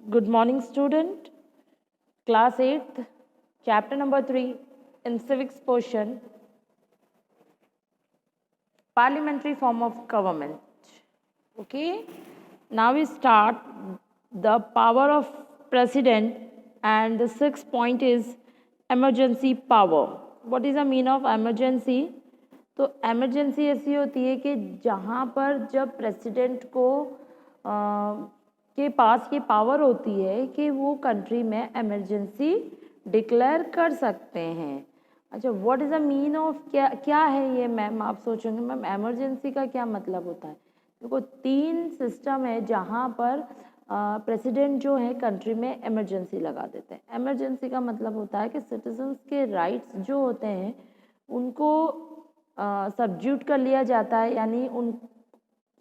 Good morning, student. Class 8th, chapter number 3 in civics portion, parliamentary form of government. Okay, now we start the power of president, and the sixth point is emergency power. What is the meaning of emergency? तो emergency ऐसी होती है कि जहाँ पर जब president को के पास ये पावर होती है कि वो कंट्री में इमरजेंसी डिक्लेयर कर सकते हैं। अच्छा, what is the mean of क्या है ये मैम? आप सोचेंगे मैम इमरजेंसी का क्या मतलब होता है? देखो, तीन सिस्टम है जहाँ पर प्रेसिडेंट जो है कंट्री में इमरजेंसी लगा देते हैं। इमरजेंसी का मतलब होता है कि सिटीजन्स के राइट्स जो होते हैं उनको सब्ज्यूट कर लिया जाता है, यानी उन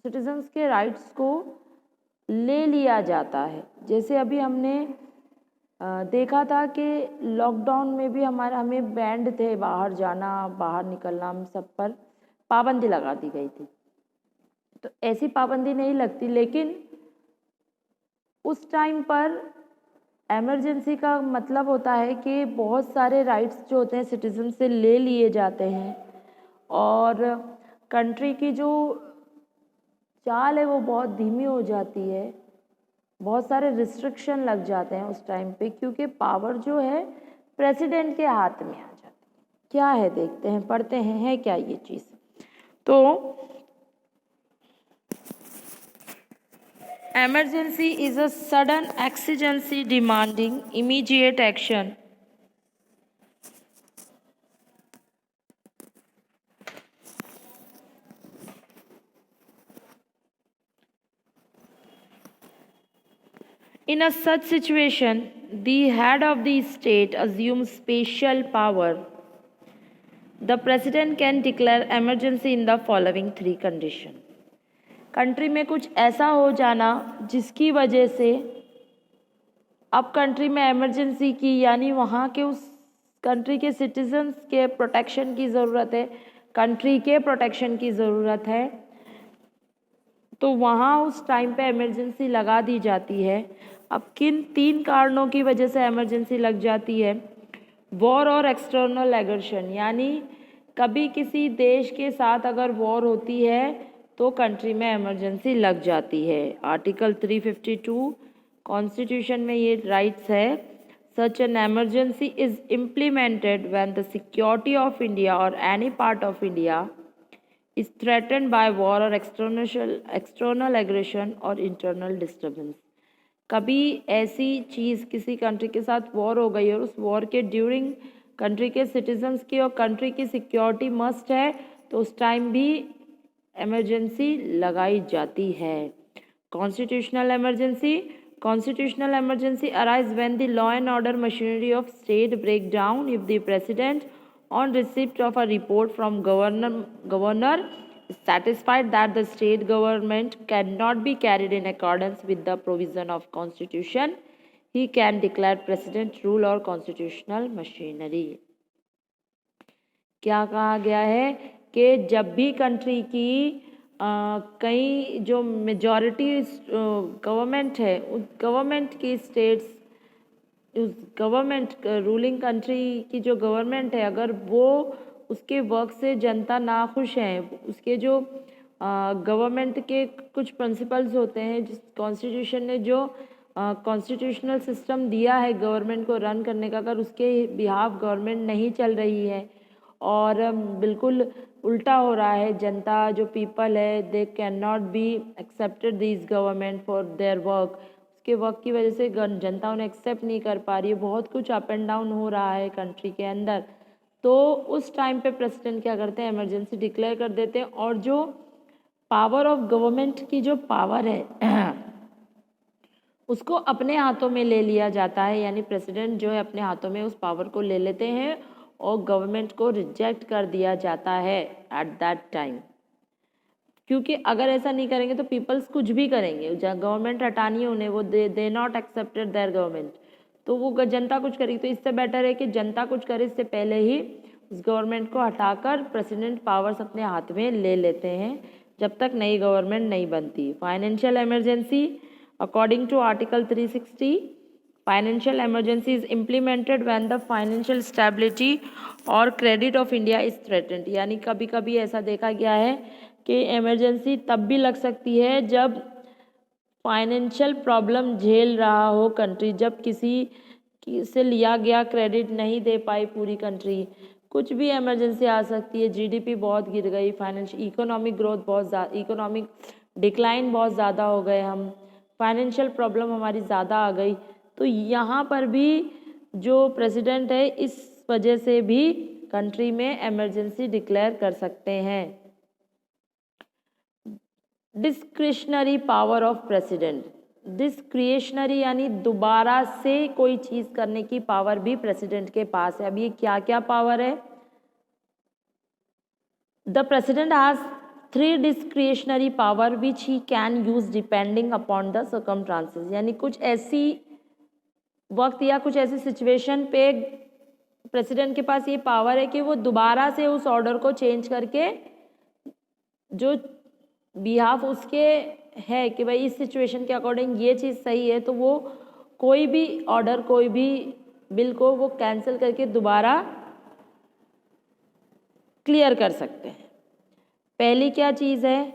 सिटीजन्स के राइट्स को ले लिया जाता है। जैसे अभी हमने देखा था कि लॉकडाउन में भी हमें बैंड थे, बाहर जाना बाहर निकलना, हम सब पर पाबंदी लगा दी गई थी। तो ऐसी पाबंदी नहीं लगती, लेकिन उस टाइम पर इमरजेंसी का मतलब होता है कि बहुत सारे राइट्स जो होते हैं सिटीजन से ले लिए जाते हैं और कंट्री की जो चाल है वो बहुत धीमी हो जाती है, बहुत सारे रिस्ट्रिक्शन लग जाते हैं उस टाइम पे, क्योंकि पावर जो है प्रेसिडेंट के हाथ में आ जाती है। क्या है देखते हैं, पढ़ते हैं है क्या ये चीज़। तो emergency is a sudden exigency demanding immediate action in a such situation the head of the state assumes special power. The president can declare emergency in the following three conditions. Country में कुछ ऐसा हो जाना जिसकी वजह से अब country में इमरजेंसी की, यानी वहाँ के उस कंट्री के सिटीजन्स के प्रोटेक्शन की ज़रूरत है, कंट्री के प्रोटेक्शन की ज़रूरत है, तो वहाँ उस टाइम पे इमरजेंसी लगा दी जाती है। अब किन तीन कारणों की वजह से इमरजेंसी लग जाती है? वॉर और एक्सटर्नल एग्रेशन, यानी कभी किसी देश के साथ अगर वॉर होती है तो कंट्री में इमरजेंसी लग जाती है। आर्टिकल 352 कॉन्स्टिट्यूशन में ये राइट्स है। Such an emergency is implemented when the security of India और any part of India is threatened by war और एक्सटर्नल एग्रेशन और इंटरनल डिस्टर्बेंस। कभी ऐसी चीज़ किसी कंट्री के साथ वॉर हो गई और उस वॉर के ड्यूरिंग कंट्री के सिटीजन्स की और कंट्री की सिक्योरिटी मस्ट है, तो उस टाइम भी इमरजेंसी लगाई जाती है। Constitutional emergency arise when the law and order machinery of state break down if the president on receipt of a report from governor is satisfied that the state government cannot be carried in accordance with the provision of constitution, he can declare president rule or constitutional machinery। क्या कहा गया है कि जब भी country की कई जो मेजॉरिटी गवर्नमेंट है, उस गवर्नमेंट की स्टेट्स, उस गवर्नमेंट रूलिंग कंट्री की जो गवर्नमेंट है, अगर वो उसके वर्क से जनता नाखुश है, उसके जो गवर्नमेंट के कुछ प्रिंसिपल्स होते हैं, जिस कॉन्स्टिट्यूशन ने जो कॉन्स्टिट्यूशनल सिस्टम दिया है गवर्नमेंट को रन करने का, अगर उसके बिहाफ गवर्नमेंट नहीं चल रही है और बिल्कुल उल्टा हो रहा है, जनता जो पीपल है they can not be accepted this government for their work, उसके वर्क की वजह से जनता उन्हें एक्सेप्ट नहीं कर पा रही है, बहुत कुछ अप एंड डाउन हो रहा है कंट्री के अंदर, तो उस टाइम पे प्रेसिडेंट क्या करते हैं? इमरजेंसी डिक्लेयर कर देते हैं। और जो पावर ऑफ गवर्नमेंट की जो पावर है उसको अपने हाथों में ले लिया जाता है, यानी प्रेसिडेंट जो है अपने हाथों में उस पावर को ले लेते हैं और गवर्नमेंट को रिजेक्ट कर दिया जाता है एट दैट टाइम। क्योंकि अगर ऐसा नहीं करेंगे तो पीपल्स कुछ भी करेंगे, गवर्नमेंट हटानी है उन्हें, वो they not accepted there government, तो वो जनता कुछ करेगी। तो इससे बेटर है कि जनता कुछ करे, इससे पहले ही उस गवर्नमेंट को हटाकर प्रेसिडेंट पावर्स अपने हाथ में ले लेते हैं जब तक नई गवर्नमेंट नहीं बनती। Financial emergency, According to Article 360, financial emergency is implemented when the financial stability or credit of India is threatened. यानी कभी कभी ऐसा देखा गया है कि इमरजेंसी तब भी लग सकती है जब फाइनेंशियल प्रॉब्लम झेल रहा हो कंट्री, जब किसी से लिया गया क्रेडिट नहीं दे पाई पूरी कंट्री, कुछ भी इमरजेंसी आ सकती है। जीडीपी बहुत गिर गई, फाइनेंशियल इकोनॉमिक ग्रोथ बहुत ज़्यादा, इकोनॉमिक डिक्लाइन बहुत ज़्यादा हो गए, हम फाइनेंशियल प्रॉब्लम हमारी ज़्यादा आ गई, तो यहाँ पर भी जो प्रेसिडेंट है इस वजह से भी कंट्री में इमरजेंसी डिक्लेयर कर सकते हैं। Discretionary power of president, discretionary यानी दोबारा से कोई चीज़ करने की पावर भी प्रेसिडेंट के पास है। अब ये क्या क्या पावर है? The president has 3 discretionary power which he can use depending upon the circumstances, यानी कुछ ऐसी वक्त या कुछ ऐसी सिचुएशन पे प्रेसिडेंट के पास ये पावर है कि वो दोबारा से उस ऑर्डर को चेंज करके जो बिहाफ उसके है कि भाई इस सिचुएशन के अकॉर्डिंग ये चीज़ सही है, तो वो कोई भी ऑर्डर, कोई भी बिल को वो कैंसिल करके दोबारा क्लियर कर सकते हैं। पहली क्या चीज़ है?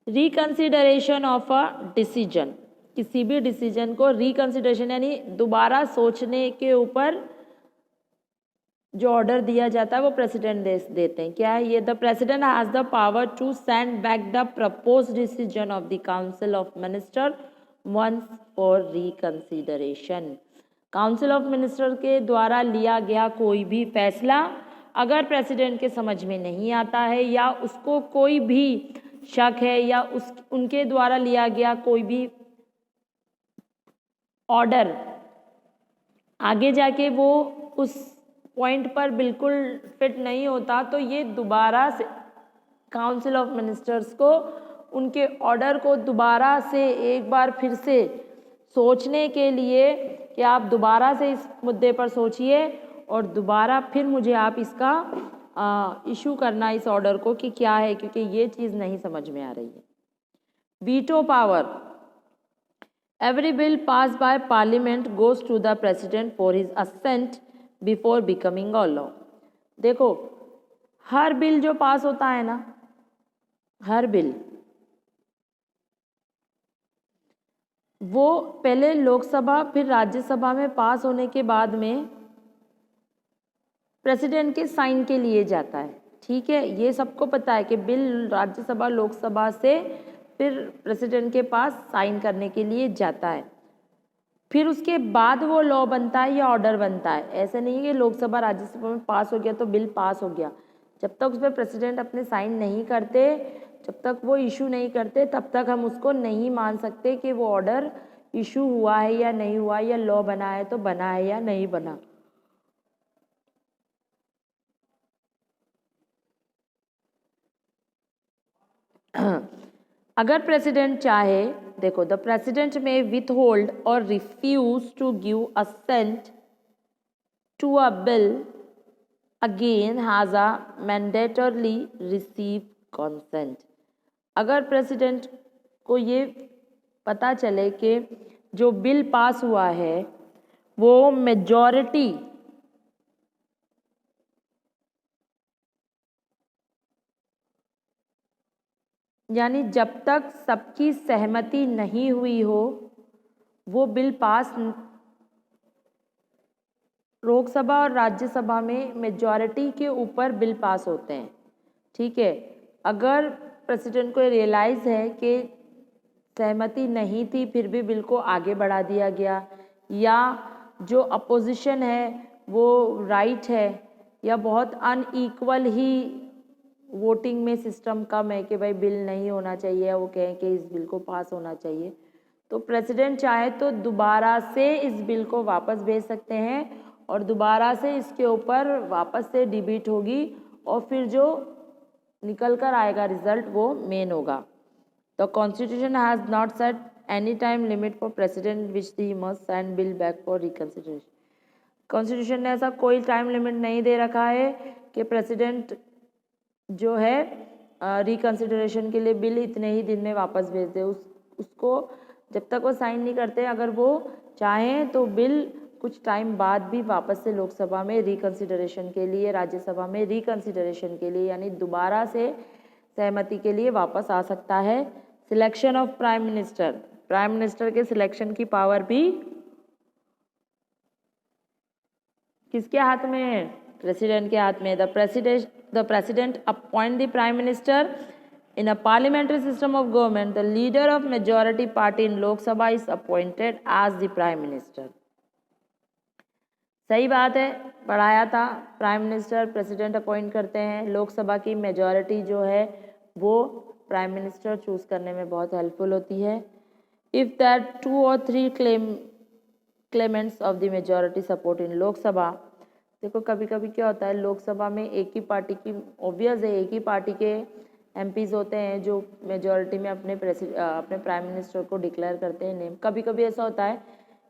रिकंसिडरेशन ऑफ अ डिसीजन, किसी भी डिसीजन को रिकंसिडरेशन यानी दोबारा सोचने के ऊपर जो ऑर्डर दिया जाता है वो प्रेसिडेंट देते हैं। क्या है ये? The president has the power to send back the propose decision of the council of minister once for reconsideration. Council of minister के द्वारा लिया गया कोई भी फैसला अगर प्रेसिडेंट के समझ में नहीं आता है या उसको कोई भी शक है या उनके द्वारा लिया गया कोई भी ऑर्डर आगे जाके वो उस पॉइंट पर बिल्कुल फिट नहीं होता, तो ये दोबारा से काउंसिल ऑफ मिनिस्टर्स को उनके ऑर्डर को दोबारा से एक बार फिर से सोचने के लिए कि आप दोबारा से इस मुद्दे पर सोचिए और दोबारा फिर मुझे आप इसका इशू करना इस ऑर्डर को कि क्या है, क्योंकि ये चीज़ नहीं समझ में आ रही है। Veto power, every bill pass by parliament goes to the president for his assent before becoming a law. देखो, हर बिल जो पास होता है ना, हर बिल वो पहले लोकसभा फिर राज्यसभा में पास होने के बाद में प्रेसिडेंट के साइन के लिए जाता है। ठीक है, ये सबको पता है कि बिल राज्यसभा लोकसभा से फिर प्रेसिडेंट के पास साइन करने के लिए जाता है, फिर उसके बाद वो लॉ बनता है या ऑर्डर बनता है। ऐसे नहीं है कि लोकसभा राज्यसभा में पास हो गया तो बिल पास हो गया। जब तक उस पर प्रेसिडेंट अपने साइन नहीं करते, जब तक वो इशू नहीं करते, तब तक हम उसको नहीं मान सकते कि वो ऑर्डर इशू हुआ है या नहीं हुआ, या लॉ बना है तो बना है या नहीं बना। अगर प्रेसिडेंट चाहे, देखो, the president may withhold और refuse to give assent to a bill again has a mandatorily receive consent. अगर प्रेसिडेंट को ये पता चले कि जो बिल पास हुआ है वो मेजॉरिटी यानी जब तक सबकी सहमति नहीं हुई हो वो बिल पास, लोकसभा और राज्यसभा में मेजॉरिटी के ऊपर बिल पास होते हैं। ठीक है, अगर प्रेसिडेंट को रियलाइज़ है कि सहमति नहीं थी फिर भी बिल को आगे बढ़ा दिया गया, या जो अपोजिशन है वो राइट है, या बहुत अनईक्वल ही वोटिंग में सिस्टम कम है कि भाई बिल नहीं होना चाहिए, वो कहें कि इस बिल को पास होना चाहिए, तो प्रेसिडेंट चाहे तो दोबारा से इस बिल को वापस भेज सकते हैं और दोबारा से इसके ऊपर वापस से डिबेट होगी और फिर जो निकल कर आएगा रिजल्ट वो मेन होगा। The constitution has not set any time limit for president which the must send bill back for reconsideration. Constitution ने ऐसा कोई टाइम लिमिट नहीं दे रखा है कि प्रेसिडेंट जो है रिकन्सिडरेशन के लिए बिल इतने ही दिन में वापस भेज दे। उसको जब तक वो साइन नहीं करते, अगर वो चाहें तो बिल कुछ टाइम बाद भी वापस से लोकसभा में रिकन्सिडरेशन के लिए, राज्यसभा में रिकन्सिडरेशन के लिए, यानी दोबारा से सहमति के लिए वापस आ सकता है। Selection of prime minister, prime minister के सिलेक्शन की पावर भी किसके हाथ में है? प्रेसिडेंट के हाथ में। The president appoint the prime minister in a parliamentary system of government. The leader of majority party in Lok Sabha is appointed as the prime minister. सही बात है, पढ़ाया था। प्राइम मिनिस्टर प्रेसिडेंट अपॉइंट करते हैं। लोकसभा की मेजॉरिटी जो है वो प्राइम मिनिस्टर चूज करने में बहुत हेल्पफुल होती है। If that 2 or 3 Clements of the majority support in Lok Sabha. देखो कभी कभी क्या होता है, लोकसभा में एक ही पार्टी की, ऑब्वियस है, एक ही पार्टी के एमपीज होते हैं जो मेजॉरिटी में अपने प्राइम मिनिस्टर को डिक्लेयर करते हैं नेम। कभी कभी ऐसा होता है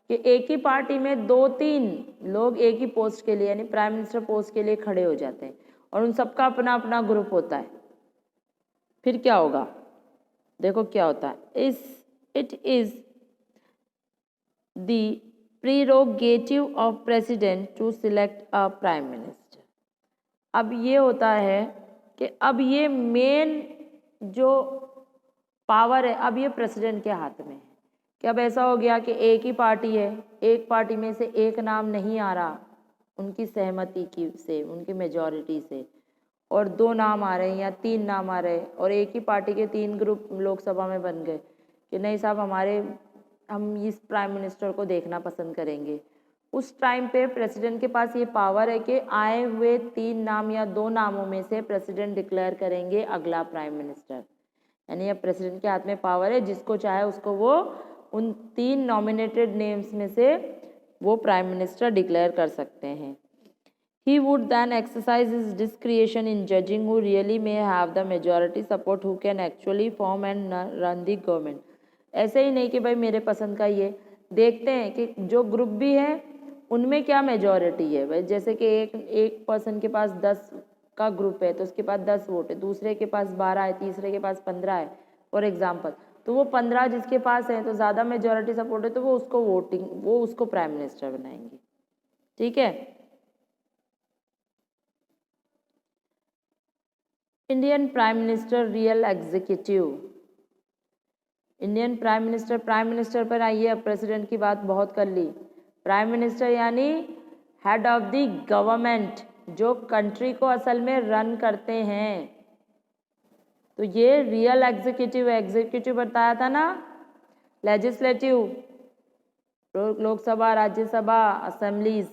कि एक ही पार्टी में 2-3 लोग एक ही पोस्ट के लिए, यानी प्राइम मिनिस्टर पोस्ट के लिए खड़े हो जाते हैं और उन सबका अपना अपना ग्रुप होता है। फिर क्या होगा? देखो क्या होता है, it is the prerogative of president to select a prime minister. अब ये होता है कि अब ये मेन जो पावर है अब ये प्रेसिडेंट के हाथ में है। कि अब ऐसा हो गया कि एक ही पार्टी है, एक पार्टी में से एक नाम नहीं आ रहा उनकी सहमति की से, उनकी मेजॉरिटी से, और 2 नाम आ रहे हैं या 3 नाम आ रहे हैं, और एक ही पार्टी के 3 ग्रुप लोकसभा में बन गए कि नहीं साहब हम इस प्राइम मिनिस्टर को देखना पसंद करेंगे। उस टाइम पे प्रेसिडेंट के पास ये पावर है कि आए हुए 3 नाम या 2 नामों में से प्रेसिडेंट डिक्लेयर करेंगे अगला प्राइम मिनिस्टर। यानी अब प्रेसिडेंट के हाथ में पावर है, जिसको चाहे उसको वो उन 3 नॉमिनेटेड नेम्स में से वो प्राइम मिनिस्टर डिक्लेयर कर सकते हैं। He would then exercise his discretion in judging who really may have the majority support, who can actually form and run the government. ऐसे ही नहीं कि भाई मेरे पसंद का ये, देखते हैं कि जो ग्रुप भी है उनमें क्या मेजॉरिटी है। भाई जैसे कि एक पर्सन के पास 10 का ग्रुप है तो उसके पास 10 वोट है, दूसरे के पास 12 है, तीसरे के पास 15 है फॉर एग्जाम्पल। तो वो 15 जिसके पास है तो ज़्यादा मेजॉरिटी सपोर्ट है तो वो उसको प्राइम मिनिस्टर बनाएंगे। ठीक है। Indian prime minister real executive. Indian prime minister पर आइए। अब प्रेसिडेंट की बात बहुत कर ली। प्राइम मिनिस्टर यानी हेड ऑफ द गवर्नमेंट, जो कंट्री को असल में रन करते हैं। तो ये रियल एग्जीक्यूटिव, एग्जीक्यूटिव बताया था ना, लेजिस्लेटिव लोकसभा, राज्यसभा, असेंबलीज।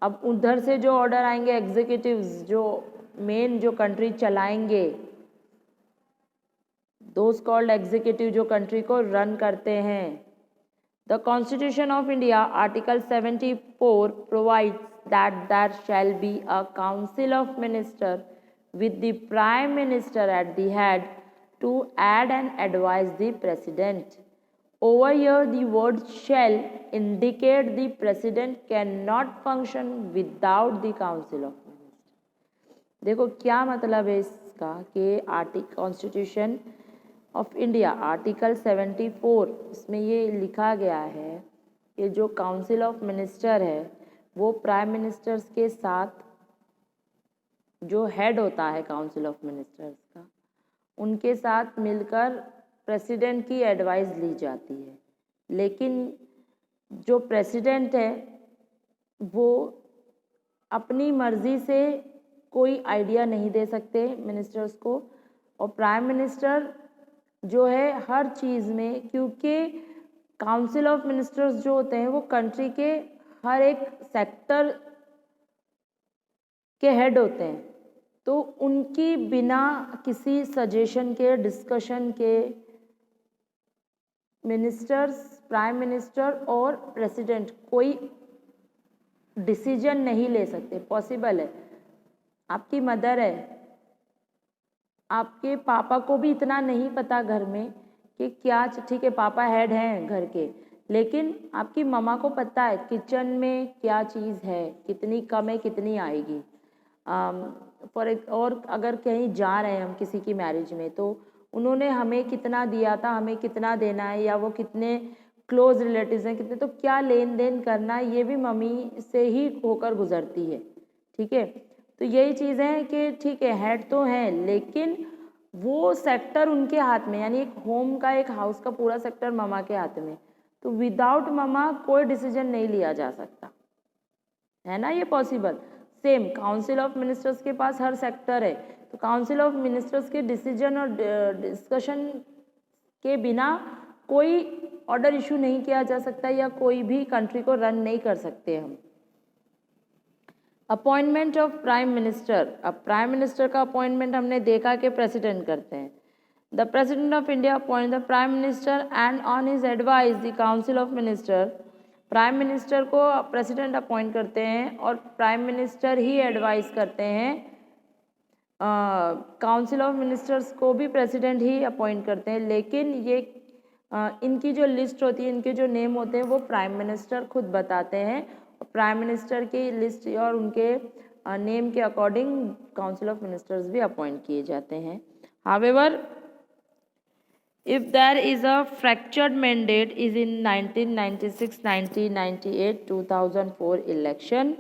अब उधर से जो ऑर्डर आएंगे एग्जीक्यूटिव्स, जो मेन जो कंट्री चलाएंगे, दोज कॉल्ड एग्जीक्यूटिव, जो कंट्री को रन करते हैं। The constitution of India article 74 provides that there shall be a council of minister with the prime minister at the head to aid and advise the president. Over here the word shall indicate the president cannot function without the council of minister. देखो क्या मतलब है इसका कि constitution of India article 74 इसमें ये लिखा गया है कि जो काउंसिल ऑफ मिनिस्टर है वो प्राइम मिनिस्टर्स के साथ, जो हेड होता है काउंसिल ऑफ मिनिस्टर्स का, उनके साथ मिलकर प्रेसिडेंट की एडवाइस ली जाती है। लेकिन जो प्रेसिडेंट है वो अपनी मर्जी से कोई आइडिया नहीं दे सकते मिनिस्टर्स को, और प्राइम मिनिस्टर जो है हर चीज़ में, क्योंकि काउंसिल ऑफ मिनिस्टर्स जो होते हैं वो कंट्री के हर एक सेक्टर के हेड होते हैं, तो उनकी बिना किसी सजेशन के, डिस्कशन के मिनिस्टर्स, प्राइम मिनिस्टर और प्रेसिडेंट कोई डिसीजन नहीं ले सकते। पॉसिबल है, आपकी मदर है, आपके पापा को भी इतना नहीं पता घर में कि क्या, ठीक है पापा हेड हैं घर के, लेकिन आपकी मम्मा को पता है किचन में क्या चीज़ है, कितनी कम है, कितनी आएगी, और अगर कहीं जा रहे हैं हम किसी की मैरिज में, तो उन्होंने हमें कितना दिया था, हमें कितना देना है, या वो कितने क्लोज रिलेटिव्स हैं कितने, तो क्या लेन देन करना है, ये भी मम्मी से ही होकर गुजरती है। ठीक है, तो यही चीज़ है कि ठीक है हेड तो है, लेकिन वो सेक्टर उनके हाथ में, यानी एक होम का, एक हाउस का पूरा सेक्टर ममा के हाथ में। तो विदाउट ममा कोई डिसीजन नहीं लिया जा सकता, है ना, ये possible. Same council of ministers के पास हर सेक्टर है, तो काउंसिल ऑफ मिनिस्टर्स के डिसीजन और डिस्कशन के बिना कोई ऑर्डर इशू नहीं किया जा सकता, या कोई भी कंट्री को रन नहीं कर सकते हम। Appointment of prime minister. अब प्राइम मिनिस्टर का अपॉइंटमेंट हमने देखा कि प्रेसिडेंट करते हैं। The president of India appoint the prime minister and on his advice the council of minister. Prime minister को प्रेसिडेंट अपॉइंट करते हैं और प्राइम मिनिस्टर ही एडवाइस करते हैं। काउंसिल ऑफ मिनिस्टर्स को भी प्रेसिडेंट ही अपॉइंट करते हैं, लेकिन ये इनकी जो लिस्ट होती है, इनके जो नेम होते हैं, वो प्राइम मिनिस्टर खुद बताते हैं। प्राइम मिनिस्टर की लिस्ट और उनके नेम के अकॉर्डिंग काउंसिल ऑफ मिनिस्टर्स भी अपॉइंट किए जाते हैं। However, if there is a fractured mandate is in 1996, 1998, 2004 election,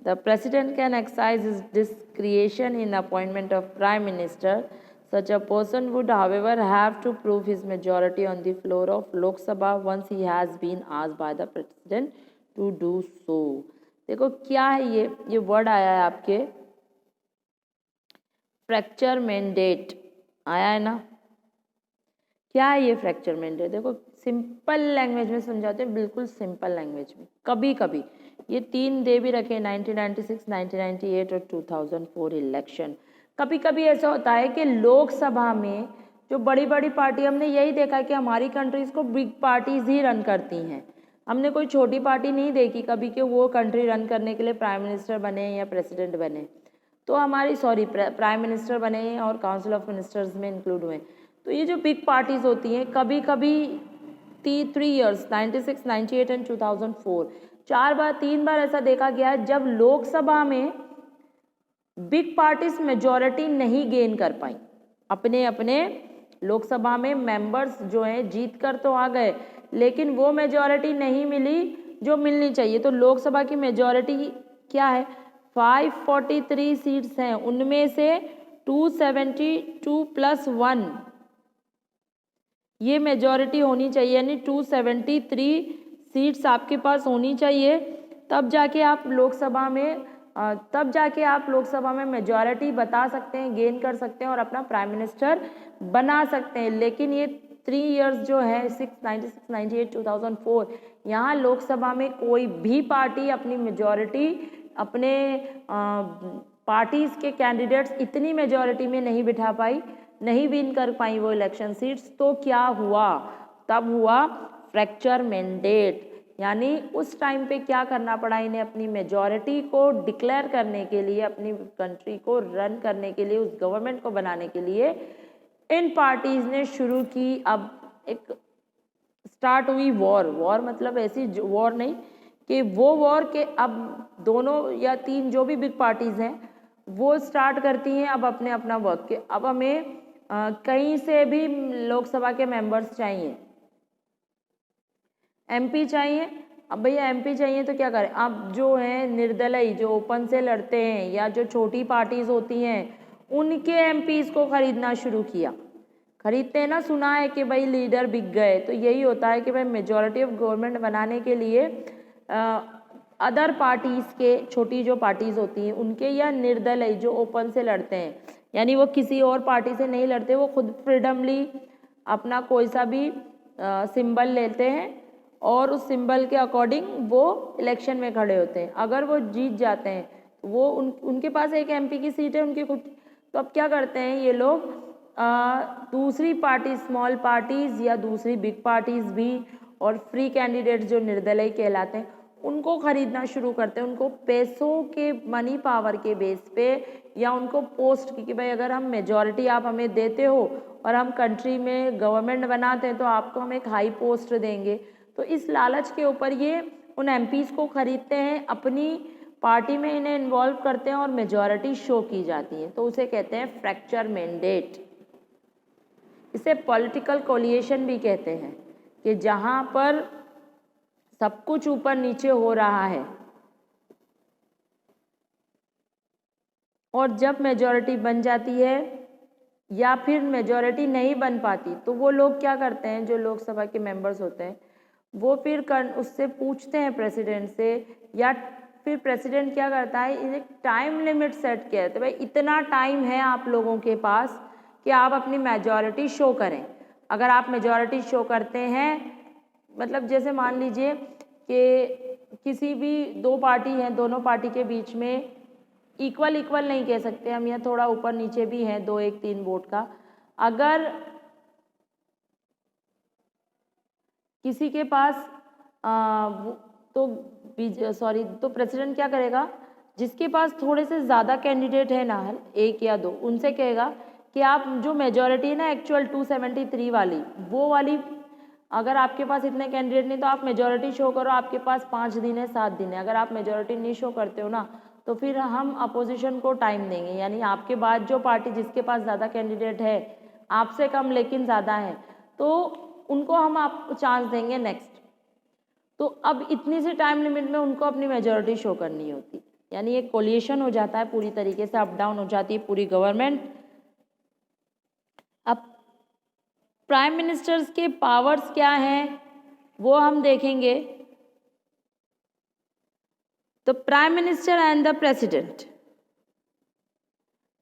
the president can exercise his discretion in appointment of prime minister. Such a person would, however, have to prove his majority on the floor of Lok Sabha once he has been asked by the president to do so. देखो क्या है ये word आया है आपके, fracture mandate आया है ना। क्या है ये फ्रैक्चर मैंडेट? देखो सिंपल लैंग्वेज में समझाते हैं, बिल्कुल सिंपल लैंग्वेज में। कभी कभी ये 3 दे भी रखे, 1996, 1998 और 2004 इलेक्शन। कभी कभी ऐसा होता है कि लोकसभा में जो बड़ी बड़ी पार्टी, हमने यही देखा कि हमारी कंट्रीज को बिग पार्टीज ही रन करती हैं। हमने कोई छोटी पार्टी नहीं देखी कभी कि वो कंट्री रन करने के लिए प्राइम मिनिस्टर बने या प्रेसिडेंट बने, तो हमारी प्राइम मिनिस्टर बने और काउंसिल ऑफ मिनिस्टर्स में इंक्लूड हुए। तो ये जो बिग पार्टीज होती हैं, कभी कभी 3 ईयर्स 96, 98 एंड 2004 3 बार ऐसा देखा गया है जब लोकसभा में बिग पार्टीज मेजॉरिटी नहीं गेन कर पाई। अपने अपने लोकसभा में मेंबर्स जो हैं जीत कर तो आ गए, लेकिन वो मेजॉरिटी नहीं मिली जो मिलनी चाहिए। तो लोकसभा की मेजॉरिटी क्या है? 543 सीट्स हैं, उनमें से 272 + 1 ये मेजॉरिटी होनी चाहिए, यानी 273 सीट्स आपके पास होनी चाहिए, तब जाके आप लोकसभा में मेजॉरिटी बता सकते हैं, गेन कर सकते हैं और अपना प्राइम मिनिस्टर बना सकते हैं। लेकिन ये 3 इयर्स जो है 96, 98, 2004, यहाँ लोकसभा में कोई भी पार्टी अपनी मेजॉरिटी, अपने पार्टीज के कैंडिडेट्स इतनी मेजॉरिटी में नहीं बिठा पाई, नहीं विन कर पाई वो इलेक्शन सीट्स। तो क्या हुआ? तब हुआ फ्रैक्चर मैंडेट, यानी उस टाइम पे क्या करना पड़ा इन्हें? अपनी मेजॉरिटी को डिक्लेयर करने के लिए, अपनी कंट्री को रन करने के लिए, उस गवर्नमेंट को बनाने के लिए इन पार्टीज ने शुरू की। अब एक स्टार्ट हुई वॉर मतलब ऐसी वॉर नहीं कि वो वॉर के अब 2 या 3 जो भी बिग पार्टीज हैं वो स्टार्ट करती हैं अब अपने अपना वर्क के। अब हमें कहीं से भी लोकसभा के मेंबर्स चाहिए, एमपी चाहिए। अब भैया एमपी चाहिए तो क्या करें? अब जो है निर्दलीय, जो ओपन से लड़ते हैं, या जो छोटी पार्टीज होती हैं, उनके एमपीज को खरीदना शुरू किया। खरीदते हैं ना, सुना है कि भाई लीडर बिक गए, तो यही होता है कि भाई मेजॉरिटी ऑफ गवर्नमेंट बनाने के लिए अदर पार्टीज के, छोटी जो पार्टीज होती हैं उनके, या निर्दलीय जो ओपन से लड़ते हैं, यानी वो किसी और पार्टी से नहीं लड़ते, वो खुद फ्रीडमली अपना कोई सा भी सिंबल लेते हैं और उस सिंबल के अकॉर्डिंग वो इलेक्शन में खड़े होते हैं। अगर वो जीत जाते हैं तो वो उनके पास एक एमपी की सीट है उनकी खुद। तो अब क्या करते हैं ये लोग, दूसरी पार्टी, स्मॉल पार्टीज या दूसरी बिग पार्टीज भी, और फ्री कैंडिडेट्स जो निर्दलीय कहलाते हैं, उनको खरीदना शुरू करते हैं। उनको पैसों के, मनी पावर के बेस पे, या उनको पोस्ट की कि भाई अगर हम मेजॉरिटी आप हमें देते हो और हम कंट्री में गवर्नमेंट बनाते हैं तो आपको हम एक हाई पोस्ट देंगे। तो इस लालच के ऊपर ये उन एमपीज को खरीदते हैं, अपनी पार्टी में इन्हें इन्वॉल्व करते हैं और मेजॉरिटी शो की जाती है, तो उसे कहते हैं फ्रैक्चर मैंडेट। इसे पॉलिटिकल कोलिएशन भी कहते हैं, कि जहां पर सब कुछ ऊपर नीचे हो रहा है और जब मेजॉरिटी बन जाती है या फिर मेजॉरिटी नहीं बन पाती, तो वो लोग क्या करते हैं, जो लोकसभा के मेंबर्स होते हैं वो फिर उससे पूछते हैं प्रेसिडेंट से, या फिर प्रेसिडेंट क्या करता है, एक टाइम लिमिट सेट किया है, तो भाई इतना टाइम है आप लोगों के पास कि आप अपनी मेजॉरिटी शो करें। अगर आप मेजॉरिटी शो करते हैं, मतलब जैसे मान लीजिए कि किसी भी दो पार्टी हैं, दोनों पार्टी के बीच में इक्वल नहीं कह सकते हम, या थोड़ा ऊपर नीचे भी हैं, 2-1-3 वोट का, अगर किसी के पास तो प्रेसिडेंट क्या करेगा, जिसके पास थोड़े से ज़्यादा कैंडिडेट है ना, 1 या 2, उनसे कहेगा कि आप जो मेजॉरिटी है ना एक्चुअल 273 वाली, वो वाली अगर आपके पास इतने कैंडिडेट नहीं तो आप मेजॉरिटी शो करो, आपके पास 5 दिन है 7 दिन है, अगर आप मेजॉरिटी नहीं शो करते हो ना तो फिर हम अपोजिशन को टाइम देंगे, यानी आपके बाद जो पार्टी जिसके पास ज़्यादा कैंडिडेट है, आपसे कम लेकिन ज़्यादा है, तो उनको हम आपको चांस देंगे नेक्स्ट। तो अब इतनी सी टाइम लिमिट में उनको अपनी मेजॉरिटी शो करनी होती, यानी एक कोलिएशन हो जाता है, पूरी तरीके से अप डाउन हो जाती है पूरी गवर्नमेंट। अब प्राइम मिनिस्टर्स के पावर्स क्या हैं वो हम देखेंगे। तो prime minister and the president,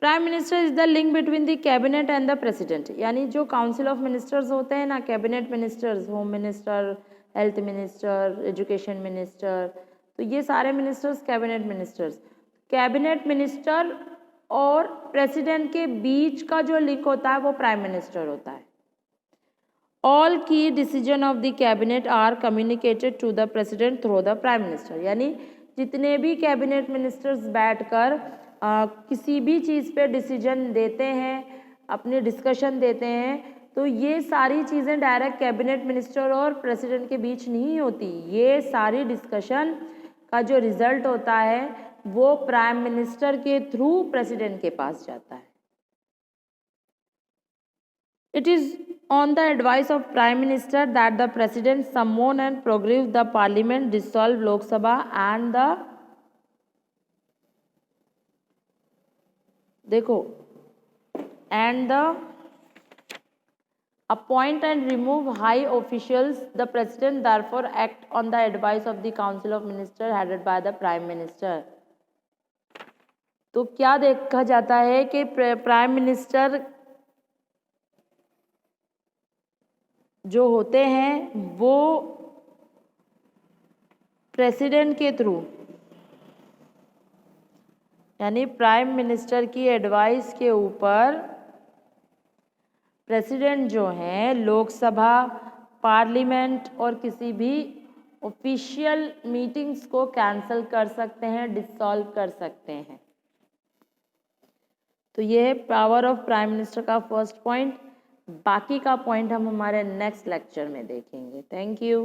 prime minister is the link between the cabinet and the president, यानी जो काउंसिल ऑफ मिनिस्टर्स होते हैं ना, cabinet ministers, home minister, health minister, education minister, तो ये सारे मिनिस्टर्स कैबिनेट मिनिस्टर और प्रेसिडेंट के बीच का जो लिंक होता है वो प्राइम मिनिस्टर होता है। All key decision of the cabinet are communicated to the president through the prime minister, यानी जितने भी कैबिनेट मिनिस्टर्स बैठकर किसी भी चीज़ पे डिसीजन देते हैं, अपने डिस्कशन देते हैं, तो ये सारी चीज़ें डायरेक्ट कैबिनेट मिनिस्टर और प्रेसिडेंट के बीच नहीं होती, ये सारी डिस्कशन का जो रिजल्ट होता है वो प्राइम मिनिस्टर के थ्रू प्रेसिडेंट के पास जाता है। It is on the advice of Prime Minister that the President summon and prorogue the Parliament, dissolve Lok Sabha and the appoint and remove high officials. The President therefore act on the advice of the Council of Ministers headed by the Prime Minister. तो क्या देखा जाता है कि prime minister जो होते हैं वो प्रेसिडेंट के थ्रू, यानी प्राइम मिनिस्टर की एडवाइस के ऊपर प्रेसिडेंट जो हैं लोकसभा, पार्लियामेंट और किसी भी ऑफिशियल मीटिंग्स को कैंसिल कर सकते हैं, डिसॉल्व कर सकते हैं। तो ये है पावर ऑफ प्राइम मिनिस्टर का फर्स्ट पॉइंट। बाकी का पॉइंट हम हमारे नेक्स्ट लेक्चर में देखेंगे। Thank you.